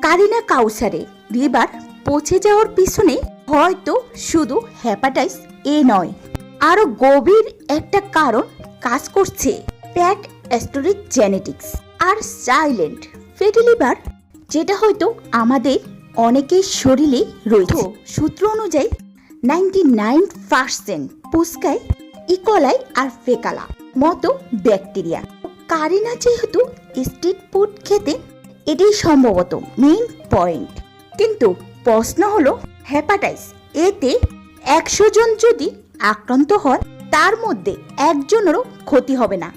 কারিনা কাউসারের লিভার পচে যাওয়ার পিছনে হয়তো শুধু হেপাটাইটিস এ নয়, আরো গভীর একটা কারণ কাজ করছে। ফ্যাট স্টোরেজ জেনেটিক্স আর সাইলেন্ট ফ্যাটি লিভার, যেটা হয়তো আমাদের অনেকের শরীরে রয়েছে। সূত্র অনুযায়ী 99% পুস্কায় ইকোলাই আর ফেকালা মতো ব্যাকটেরিয়া। কারিনা যেহেতু স্ট্রিট ফুড খেতে, এটাই সম্ভবত মেইন পয়েন্ট। কিন্তু প্রশ্ন হলো, হেপাটাইটিস এতে 100 জন যদি আক্রান্ত হয়, তার মধ্যে একজনেরও ক্ষতি হবে না।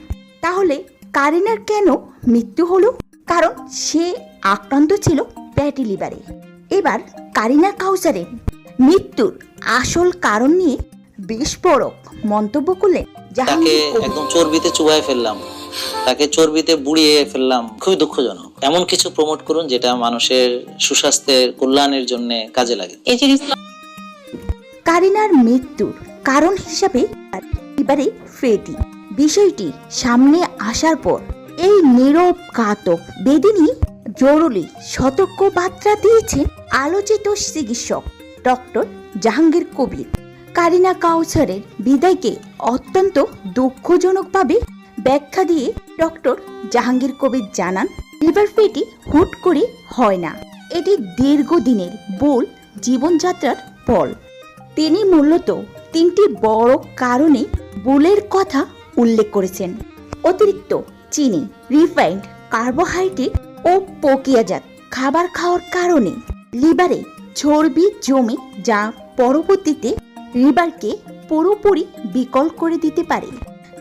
তাহলে কারিনার কেন মৃত্যু হলো? কারণ সে আক্রান্ত ছিল ফ্যাটি লিভারে। এবার কারিনা কাউসারের মৃত্যুর আসল কারণ নিয়ে বিস্ফোরক মন্তব্য করলেন। তাকে একদম চর্বিতে চুবাই ফেললাম, তাকে চর্বিতে বুড়িয়ে ফেললাম, খুবই দুঃখজনক। এমন কিছু প্রমোট করুন যেটা মানুষের সুস্বাস্থ্যের কল্যাণের জন্য কাজে লাগে। কারিনার মৃত্যুর কারণ হিসাবে লিভারে ফ্যাটি বিষয়টি সামনে আসার পর এই নীরব ঘাতক বেদিনী জরুরি সতর্ক বার্তা দিয়েছেন আলোচিত চিকিৎসক ডক্টর জাহাঙ্গীর কবির। কারিনা কাউসারের বিদায়কে অত্যন্ত দুঃখজনকভাবে ব্যাখ্যা দিয়ে ডক্টর জাহাঙ্গীর কবির জানান, লিভার ফ্যাটি হুট করে হয় না, এটি দীর্ঘদিনের ভুল জীবনযাত্রার ফল। তিনি মূলত 3টি বড় কারণে ভুলের কথা উল্লেখ করেছেন। অতিরিক্ত চিনি, রিফাইন্ড কার্বোহাইড্রেট ও প্রক্রিয়াজাত খাবার খাওয়ার কারণে লিভারে চর্বি জমে, যা পরবর্তীতে লিভারকে পুরোপুরি বিকল করে দিতে পারে।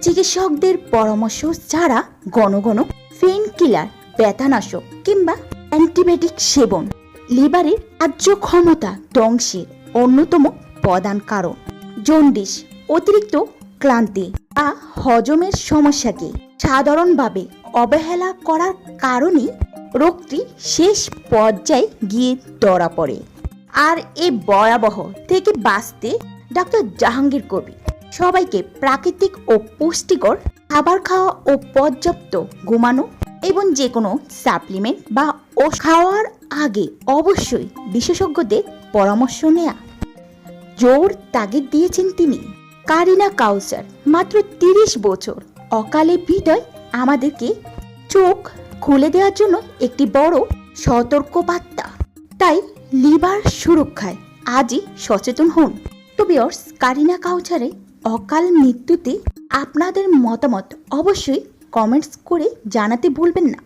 চিকিৎসকদের পরামর্শ ছাড়া ঘন ঘন পেইন কিলার, ব্যথানাশক কিংবা অ্যান্টিবায়োটিক সেবন লিভারের কার্যক্ষমতা ধ্বংসের অন্যতম প্রধান কারণ। জন্ডিস, অতিরিক্ত ক্লান্তি বা হজমের সমস্যাকে সাধারণভাবে অবহেলা করার কারণে রোগটি শেষ পর্যায়ে গিয়ে ধরা পড়ে। আর এই ভয়াবহ থেকে বাঁচতে ডক্টর জাহাঙ্গীর কবির সবাইকে প্রাকৃতিক ও পুষ্টিকর খাবার খাওয়া ও পর্যাপ্ত ঘুমানো এবং যে কোনো সাপ্লিমেন্ট বা ওষুধ খাওয়ার আগে অবশ্যই বিশেষজ্ঞদের পরামর্শ নেওয়া জোর তাগিদ দিয়েছেন তিনি। কারিনা কাউসার মাত্র 30 বছর অকালে বিদায় আমাদেরকে চোখ খুলে দেওয়ার জন্য একটি বড় সতর্ক বার্তা। তাই লিভার সুরক্ষায় আজই সচেতন হন। তো ভিউয়ার্স, কারিনা কাউসারের অকাল মৃত্যুতে আপনাদের মতামত অবশ্যই কমেন্টস করে জানাতে ভুলবেন না।